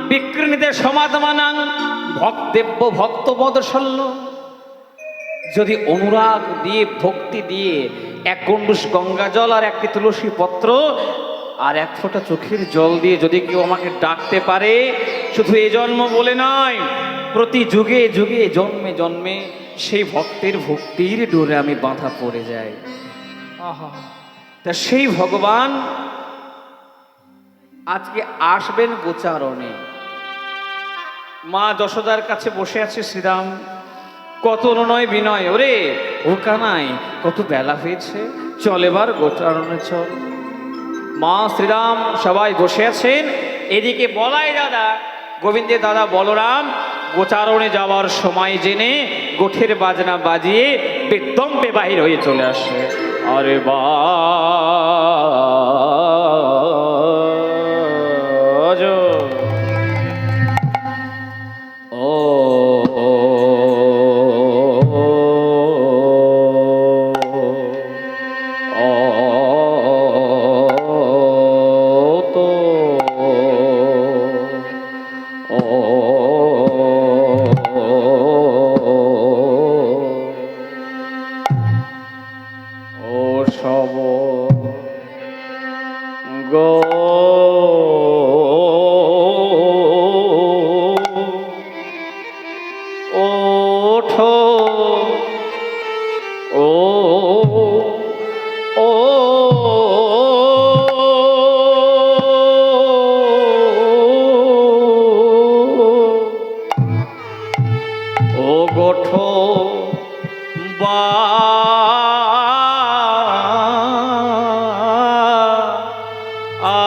বিকৃণীতে সমাদমানাং ভক্তেব্য ভক্তবদশল্য। যদি অনুরাগ দিয়ে ভক্তি দিয়ে এক গণ্ডূষ গঙ্গা জল আর একটি তুলসী পত্র আর এক ফোঁটা চোখের জল দিয়ে যদি কেউ আমাকে ডাকতে পারে, শুধু এ জন্ম বলে নয়, প্রতি যুগে যুগে জন্মে জন্মে সেই ভক্তের ভক্তির ডোরে আমি বাঁধা পড়ে যাই। আহা, তা সেই ভগবান আজকে আসবেন গোচারণে। মা যশোদার কাছে বসে আছে শ্রীরাম, কত অনুনয় বিনয়, ওরে ও কানাই কত বেলা হয়েছে, চল এবার গোচারণে চল। মা শ্রীরাম সবাই বসে আছেন, এদিকে বলাই দাদা, গোবিন্দের দাদা বলরাম গোচারণে যাওয়ার সময় জেনে গোঠের বাজনা বাজিয়ে বেদম্পে বাহির হয়ে চলে আসে। আরে বা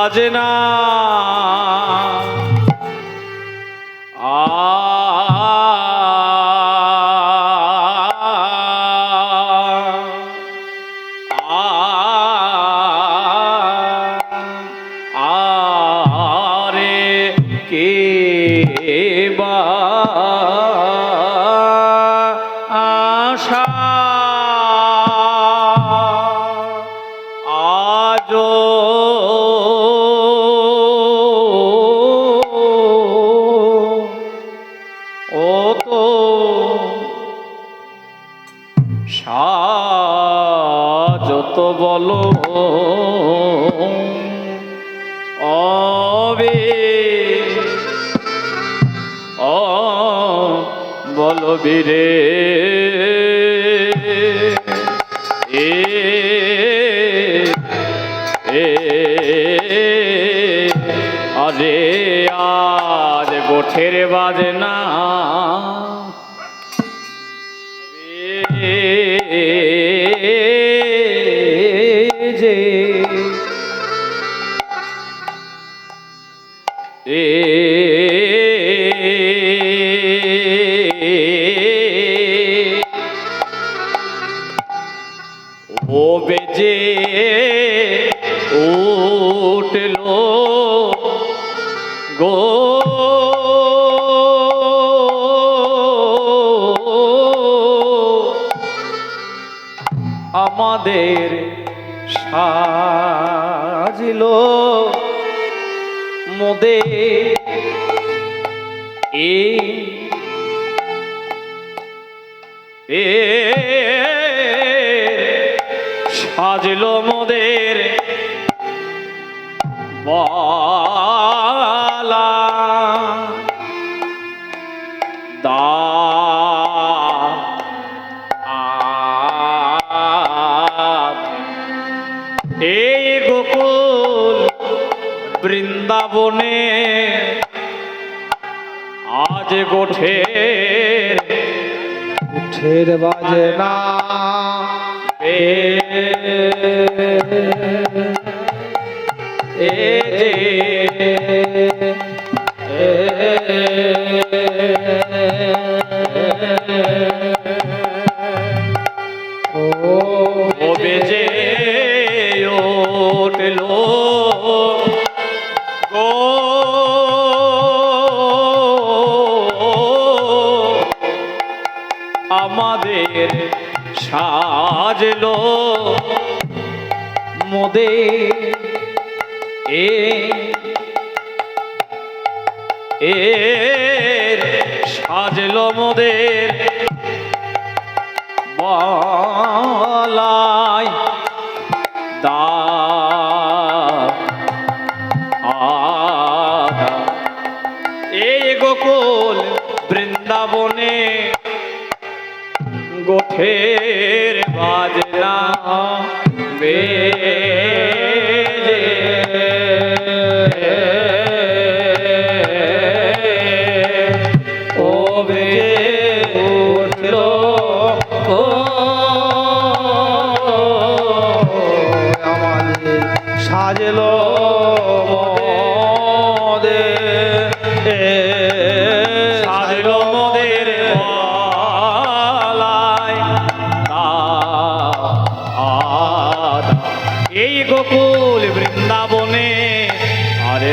আজ না আরে কে বা আশা আজো যত বলো অবে বলো বীরে আরে আজ গোঠের বাজনা যে ও বেজে উঠলো গো আমাদের সাজিল মোদের সাজিল মোদের বালা দা এই গোকুল বৃন্দাবনে আজ গোঠের বাজনা বেজে উঠলো গো আমাদের সাজলো মোদের এর সাজলো মোদের বলাই দা আধা এই গোকুল বৃন্দাবনে গোঠের বাজনা বেজে ও বেজে উঠল আমাদের সাজলো সাজলো মোদের বলাই আধা এই গোকুল বৃন্দাবনে আরে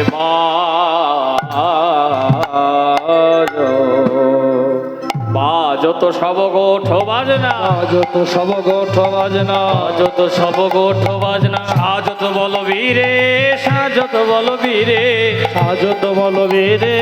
বাজত সব গোঠ বাজনা যত সব গোঠ বাজনা যত সব গোঠ বাজনা সাজত বলবীরে সাজত বলবীরে সাজত বলবীরে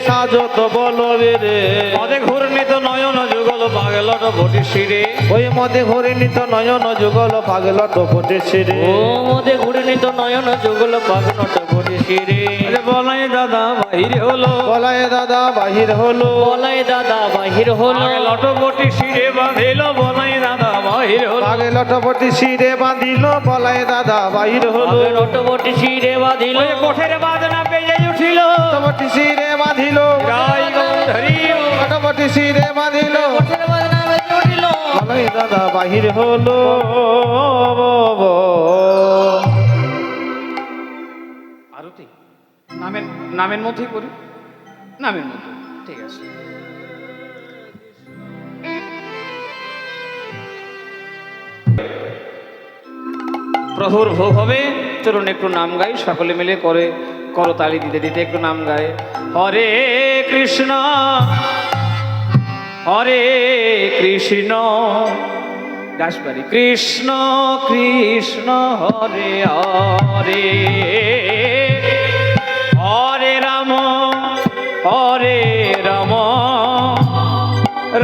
সাজত বলবীরে পদে ঘূর্ণিত নয়ন যুগল পাগলট ঘটি শিরে ওই মধ্যে ঘরিণিত নয়ন যুগল পাগল টপটে ছিড়ে ও মদে ঘূর্ণিত নয়ন যুগল পাগলট ঘটি শিরে বলাই দাদা বাহির হলো বলায় দাদা বাহির হলো বলাই দাদা বাহির হলো লট ঘটি শিরে বাঁধিল বলাই দাদা বাহির হলো পাগল টপটি ছিড়ে বাঁধিল বলায় দাদা বাহির হলো লট ঘটি শিরে বাঁধিল কোঠের বাজনা বেজে উঠিল টপটি ছিড়ে বাঁধিল গাই গন্ধরি টপটি ছিড়ে বাঁধিল কোঠের বাজনা বেজে উঠিল বলায় দাদা বাহির হলো আরতি নামের নামের মধ্যেই করি নামের মধ্যে ঠিক আছে প্রভুর ভোগ হবে চলুন একটু নাম গাই সকলে মিলে করে করতালি দিতে দিতে একটু নাম গায় হরে কৃষ্ণ হরে কৃষ্ণ দাসবাড়ি কৃষ্ণ কৃষ্ণ হরে হরে হরে রাম হরে রাম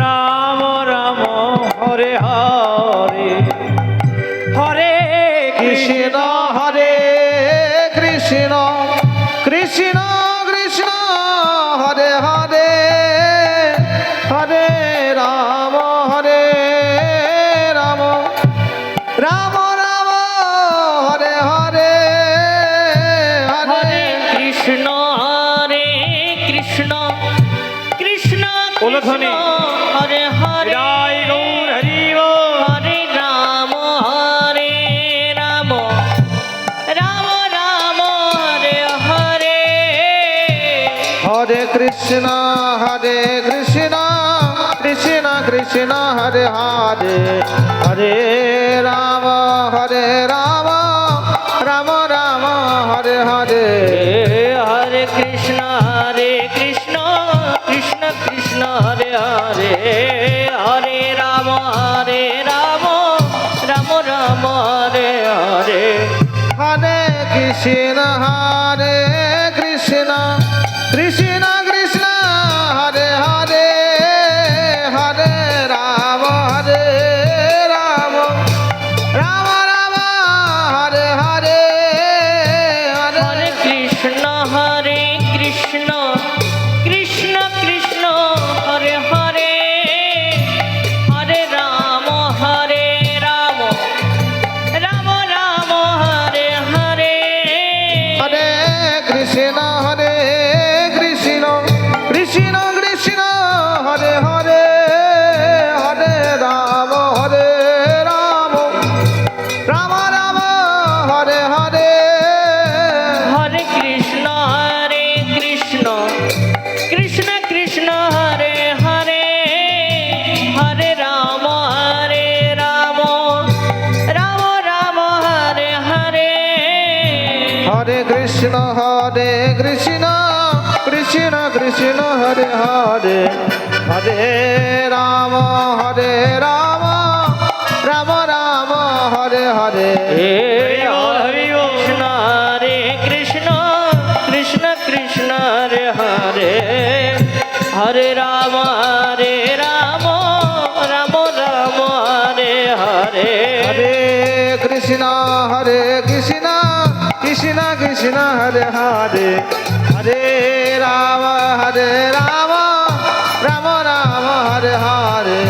রাম রাম হরে হরে হরে কৃষ্ণ হরে কৃষ্ণ কৃষ্ণ কৃষ্ণ হরে হরে হরে রাম হরে রাম রাম রাম হরে হরে হরে কৃষ্ণ হরে কৃষ্ণ কৃষ্ণ কোলধ্বনি। হরে হরে জয় গৌর হরি বল। হরে রাম রাম রাম হরে হরে হরে কৃষ্ণ কৃষ্ণ কৃষ্ণ হরে হরে হরে রাম রাম রাম হরে হরে হরে কৃষ্ণ কৃষ্ণ কৃষ্ণ হরে হরে হরে রাম রাম রাম হরে হরে হরে কৃষ্ণ কৃষ্ণ কৃষ্ণ কৃষ্ণ হরে হরে হরে রাম রাম রাম রাম হরে হরে হরে হরে কৃষ্ণ কৃষ্ণ কৃষ্ণ কৃষ্ণ হরে হরে হরে রাম রাম রাম রাম হরে হরে হরে কৃষ্ণ কৃষ্ণ কৃষ্ণ কৃষ্ণ হরে হরে হরে রাম রাম রাম হরে হরে হরে কৃষ্ণ কৃষ্ণ কৃষ্ণ কৃষ্ণ হরে হরে হরে রাম রাম রাম রাম হরে হরে হরে কৃষ্ণ কৃষ্ণ কৃষ্ণ হরে হরে হরে রাম রাম রাম হরে হরে হরি বল, হরি বল। কৃষ্ণ কৃষ্ণ কৃষ্ণ কৃষ্ণ হরে হরে হরে রাম রাম রাম হরে হরে হরে কৃষ্ণ কৃষ্ণ কৃষ্ণ হরে হরে হরে রাম রাম রাম হরে হরে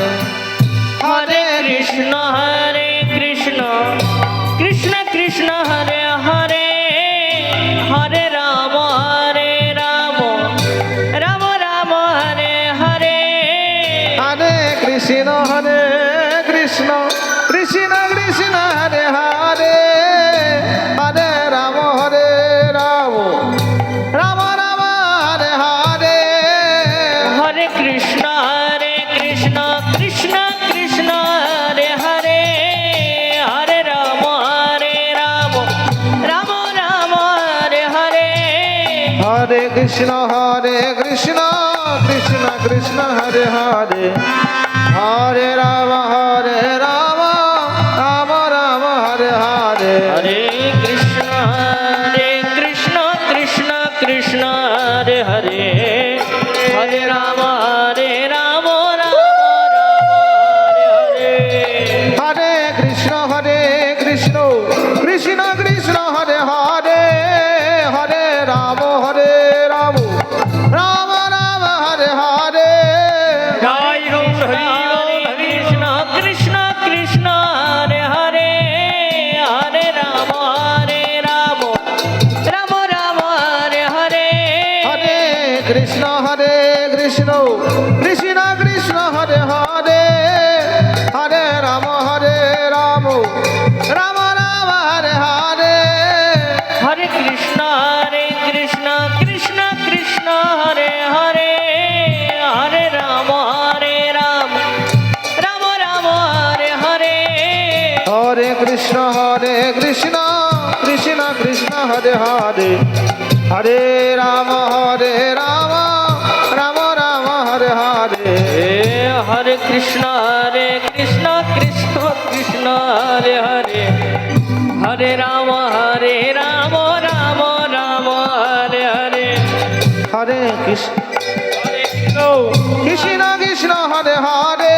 হরে কৃষ্ণ কৃষ্ণ কৃষ্ণ হরে হরে হরে রাম রাম রাম হরে হরে হরে কৃষ্ণ কৃষ্ণ কৃষ্ণ কৃষ্ণ হরে হরে হরে রাম রাম রাম হরে হরে হরে কৃষ্ণ কৃষ্ণ কৃষ্ণ কৃষ্ণ হরে হরে হরে রাম রাম রাম হরে হরে হরে কৃষ্ণ কৃষ্ণ কৃষ্ণ হরে হরে হরে রাম রাম রাম হরে হরে হরে কৃষ্ণ কৃষ্ণ কৃষ্ণ হরে হরে হরে রাম রাম হরে হরে হরে কৃষ্ণ কৃষ্ণ কৃষ্ণ হরে হরে হরে রাম রাম রাম হরে হরে জয় গৌর হরি বল, হরি কৃষ্ণ কৃষ্ণ কৃষ্ণ হরে হরে হরে রাম রাম রাম হরে হরে হরে কৃষ্ণ কৃষ্ণ কৃষ্ণ হরে হরে হরে রাম রাম রাম হরে হরে হরে কৃষ্ণ কৃষ্ণ কৃষ্ণ কৃষ্ণ হরে হরে হরে রাম রাম রাম হরে হরে হরে কৃষ্ণ কৃষ্ণ কৃষ্ণ হরে হরে হরে রাম রাম রাম হরে হরে হরে কৃষ্ণ কৃষ্ণ কৃষ্ণ হরে হরে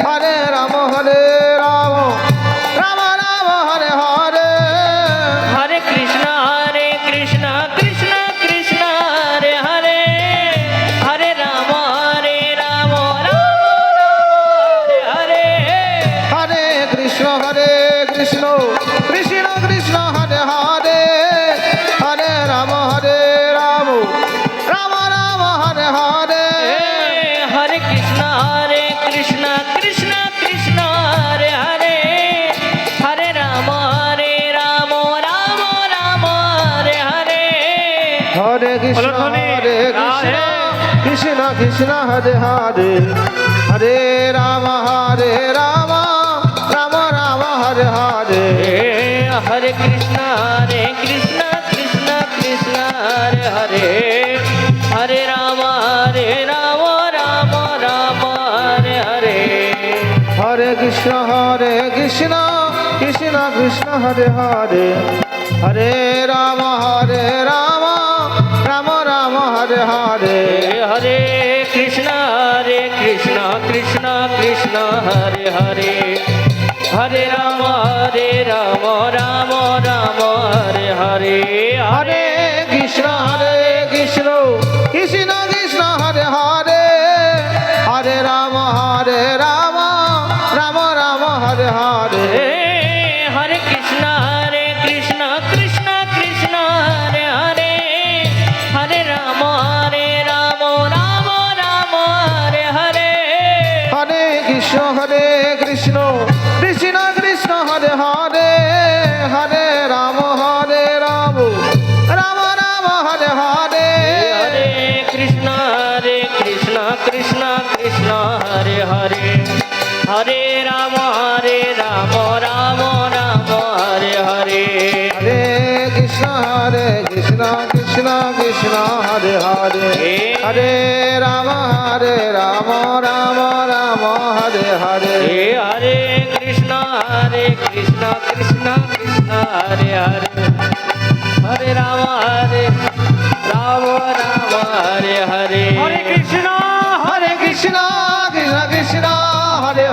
হরে রাম রাম হরে হরে হরে কৃষ্ণ হরে কৃষ্ণ কৃষ্ণ হরে হরে হরে রাম রাম রাম হরে হরে হরে কৃষ্ণ কৃষ্ণ কৃষ্ণ হরে হরে হরে রাম রাম হরে হরে হরে কৃষ্ণ কৃষ্ণ কৃষ্ণ হরে হরে হরে রাম রাম রাম হরে হরে হরে কৃষ্ণ কৃষ্ণ কৃষ্ণ হরে হরে হরে রাম রাম রাম হরে হরে হরে কৃষ্ণ কৃষ্ণ হরে হরে হরে রাম রাম রাম হরে হরে হরে কৃষ্ণ কৃষ্ণ কৃষ্ণ হরে হরে হরে রাম রাম হরে হরে হরে কৃষ্ণ কৃষ্ণ কৃষ্ণ হরে হরে হরে রাম রাম রাম হরে হরে হরে কৃষ্ণ কৃষ্ণ কৃষ্ণ হরে হরে হরে রাম রাম হরে হরে হরে কৃষ্ণ কৃষ্ণ কৃষ্ণ হরে হরে হরে রাম রাম রাম হরে হরে হরে কৃষ্ণ কৃষ্ণ কৃষ্ণ হরে হরে হরে রাম রাম হরে হরে হরে কৃষ্ণ কৃষ্ণ কৃষ্ণ হরে হরে হরে রাম রাম রাম হরে হরে হরে কৃষ্ণ কৃষ্ণ হরে হরে হরে রাম রাম হরে হরে হরে কৃষ্ণ কৃষ্ণ হরে হরে হরে রাম রাম হরে হরে হরে কৃষ্ণ কৃষ্ণ হরে হরে হরে রাম রাম হরে হরে হরে কৃষ্ণ হরে কৃষ্ণ কৃষ্ণ কৃষ্ণ হরে